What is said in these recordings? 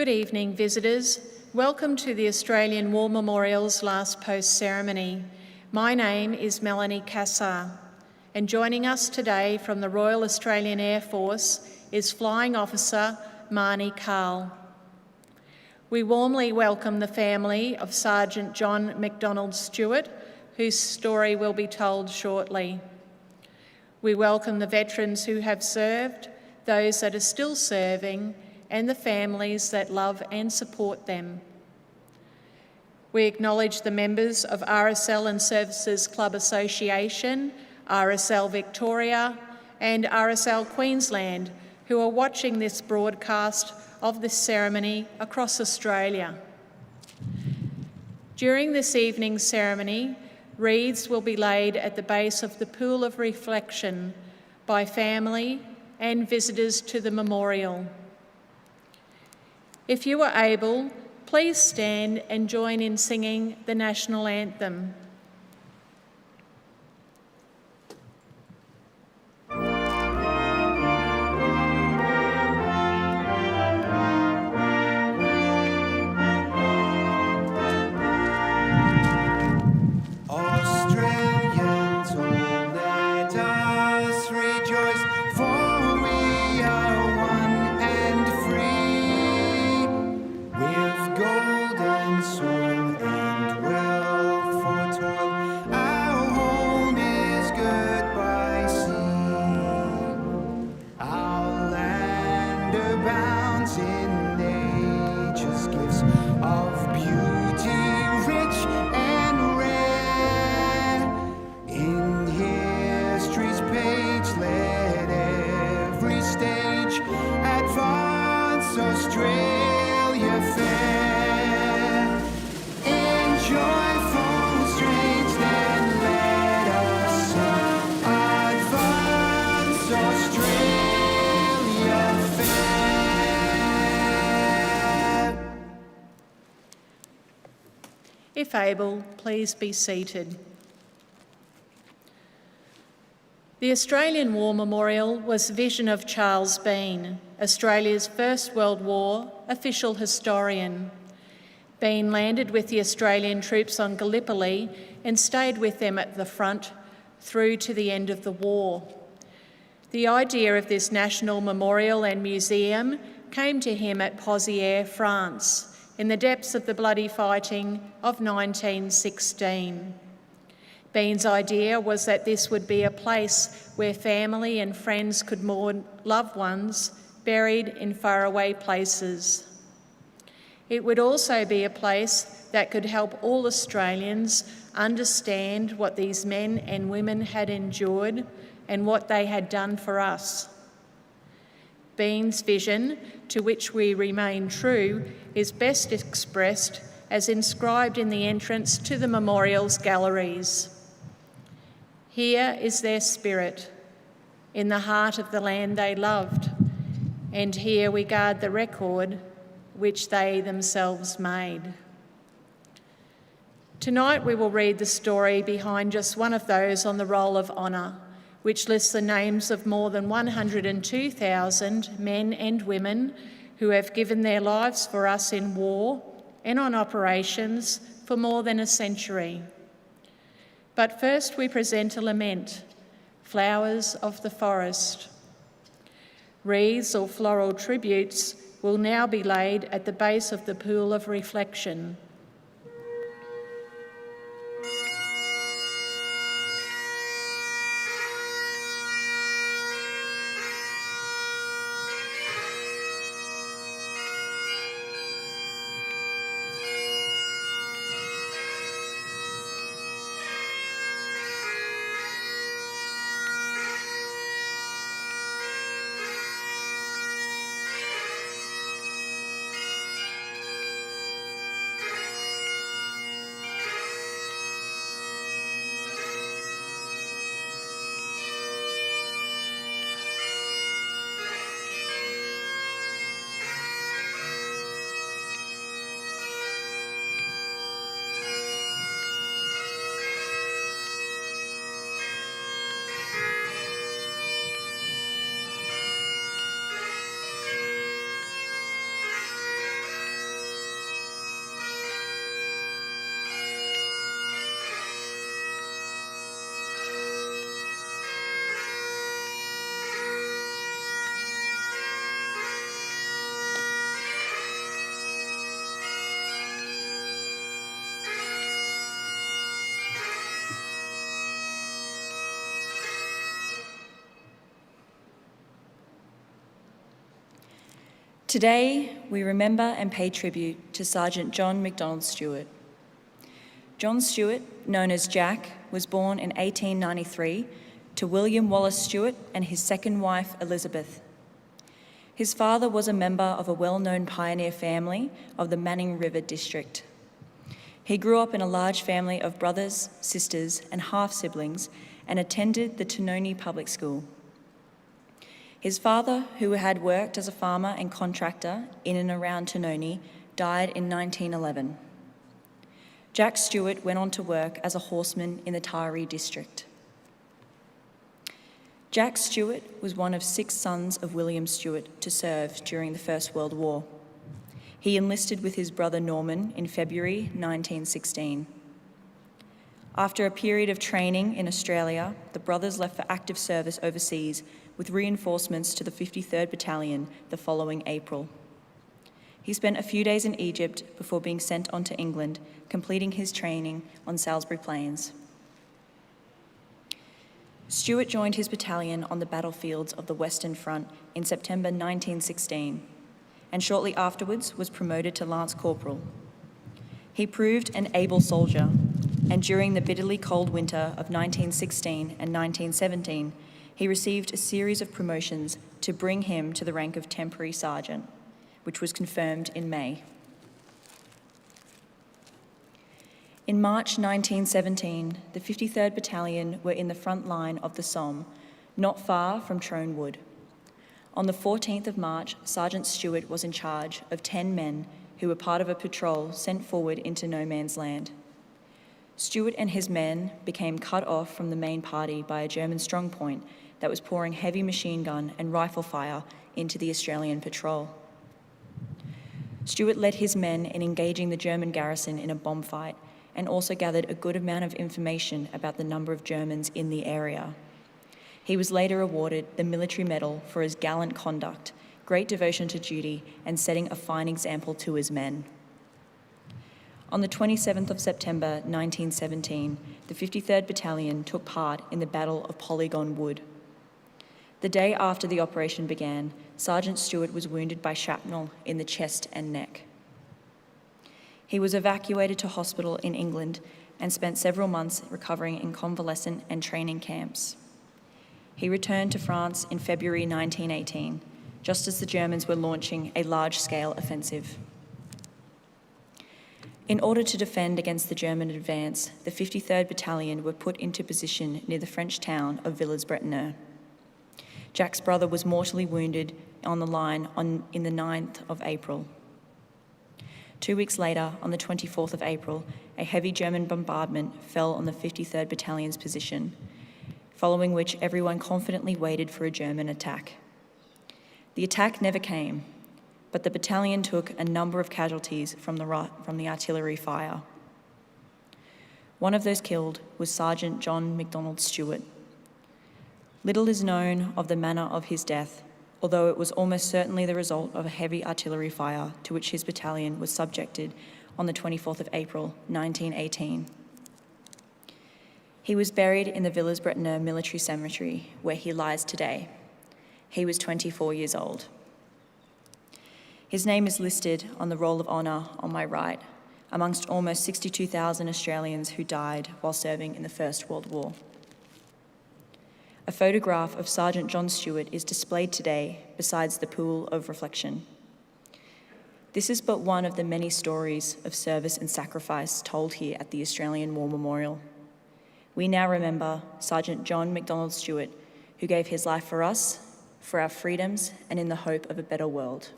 Good evening, visitors. Welcome to the Australian War Memorial's last post ceremony. My name is Melanie Cassar, and joining us today from the Royal Australian Air Force is Flying Officer Marnie Carl. We warmly welcome the family of Sergeant John McDonald Stewart, whose story will be told shortly. We welcome the veterans who have served, those that are still serving, and the families that love and support them. We acknowledge the members of RSL Services Clubs Association, RSL Victoria, and RSL Queensland, who are watching this broadcast of this ceremony across Australia. During this evening's ceremony, wreaths will be laid at the base of the pool of reflection by family and visitors to the memorial. If you are able, please stand and join in singing the national anthem. If able, please be seated. The Australian War Memorial was the vision of Charles Bean, Australia's First World War official historian. Bean landed with the Australian troops on Gallipoli and stayed with them at the front through to the end of the war. The idea of this national memorial and museum came to him at Pozières, France, in the depths of the bloody fighting of 1916. Bean's idea was that this would be a place where family and friends could mourn loved ones buried in faraway places. It would also be a place that could help all Australians understand what these men and women had endured and what they had done for us. Bean's vision, to which we remain true, is best expressed as inscribed in the entrance to the memorial's galleries. Here is their spirit, in the heart of the land they loved, and here we guard the record which they themselves made. Tonight we will read the story behind just one of those on the Roll of Honour, which lists the names of more than 102,000 men and women who have given their lives for us in war and on operations for more than a century. But first we present a lament, Flowers of the Forest. Wreaths or floral tributes will now be laid at the base of the pool of reflection. Today, we remember and pay tribute to Sergeant John McDonald Stewart. John Stewart, known as Jack, was born in 1893 to William Wallace Stewart and his second wife, Elizabeth. His father was a member of a well-known pioneer family of the Manning River district. He grew up in a large family of brothers, sisters, and half-siblings and attended the Tanoni Public School. His father, who had worked as a farmer and contractor in and around Tanoni, died in 1911. Jack Stewart went on to work as a horseman in the Taree district. Jack Stewart was one of 6 sons of William Stewart to serve during the First World War. He enlisted with his brother Norman in February 1916. After a period of training in Australia, the brothers left for active service overseas with reinforcements to the 53rd Battalion the following April. He spent a few days in Egypt before being sent on to England, completing his training on Salisbury Plains. Stewart joined his battalion on the battlefields of the Western Front in September 1916, and shortly afterwards was promoted to Lance Corporal. He proved an able soldier, and during the bitterly cold winter of 1916 and 1917, he received a series of promotions to bring him to the rank of temporary sergeant, which was confirmed in May. In March 1917, the 53rd Battalion were in the front line of the Somme, not far from Trone Wood. On the 14th of March, Sergeant Stewart was in charge of 10 men who were part of a patrol sent forward into no man's land. Stewart and his men became cut off from the main party by a German strongpoint that was pouring heavy machine gun and rifle fire into the Australian patrol. Stewart led his men in engaging the German garrison in a bomb fight and also gathered a good amount of information about the number of Germans in the area. He was later awarded the Military Medal for his gallant conduct, great devotion to duty, and setting a fine example to his men. On the 27th of September 1917, the 53rd Battalion took part in the Battle of Polygon Wood. The day after the operation began, Sergeant Stewart was wounded by shrapnel in the chest and neck. He was evacuated to hospital in England and spent several months recovering in convalescent and training camps. He returned to France in February 1918, just as the Germans were launching a large-scale offensive. In order to defend against the German advance, the 53rd Battalion were put into position near the French town of Villers-Bretonneux. Jack's brother was mortally wounded on the line in the 9th of April. 2 weeks later, on the 24th of April, a heavy German bombardment fell on the 53rd Battalion's position, following which everyone confidently waited for a German attack. The attack never came, but the battalion took a number of casualties from the artillery fire. One of those killed was Sergeant John McDonald Stewart. Little is known of the manner of his death, although it was almost certainly the result of a heavy artillery fire to which his battalion was subjected on the 24th of April, 1918. He was buried in the Villers-Bretonneux Military Cemetery, where he lies today. He was 24 years old. His name is listed on the Roll of Honour on my right, amongst almost 62,000 Australians who died while serving in the First World War. A photograph of Sergeant John Stewart is displayed today beside the pool of reflection. This is but one of the many stories of service and sacrifice told here at the Australian War Memorial. We now remember Sergeant John McDonald Stewart, who gave his life for us, for our freedoms, and in the hope of a better world.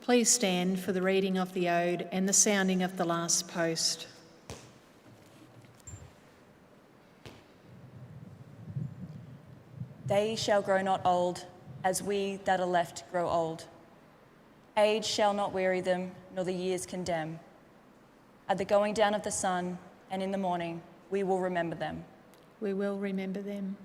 Please stand for the reading of the ode and the sounding of the last post. They shall grow not old, as we that are left grow old. Age shall not weary them, nor the years condemn. At the going down of the sun and in the morning, we will remember them. We will remember them.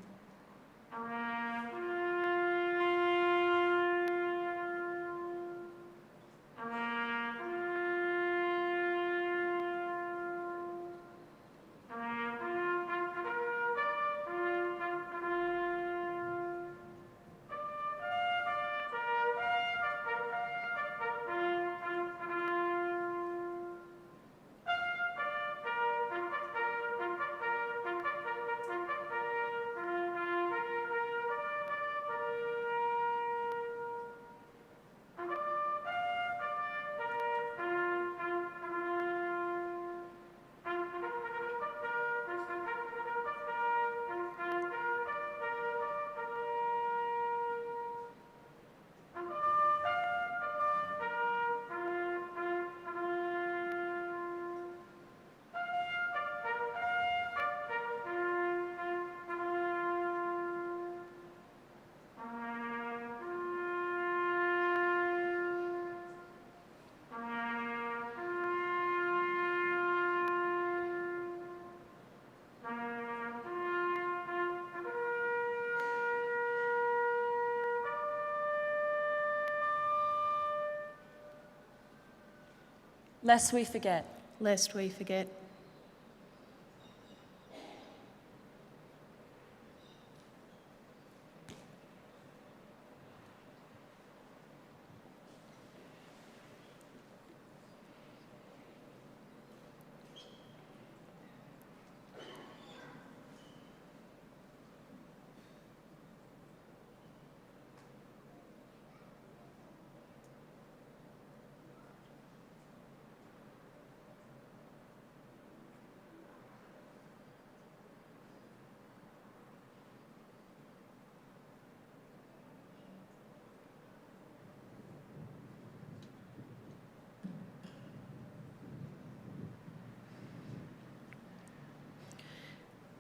lest we forget. lest we forget.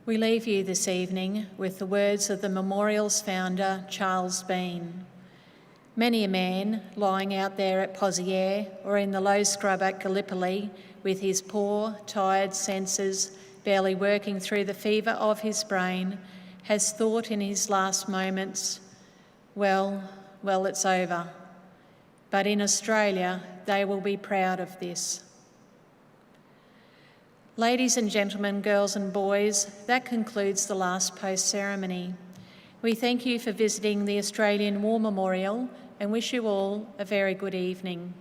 We leave you this evening with the words of the memorial's founder, Charles Bean. Many a man lying out there at Poziere or in the low scrub at Gallipoli with his poor, tired senses barely working through the fever of his brain has thought in his last moments, well, it's over. But in Australia, they will be proud of this. Ladies and gentlemen, girls and boys, that concludes the last post ceremony. We thank you for visiting the Australian War Memorial and wish you all a very good evening.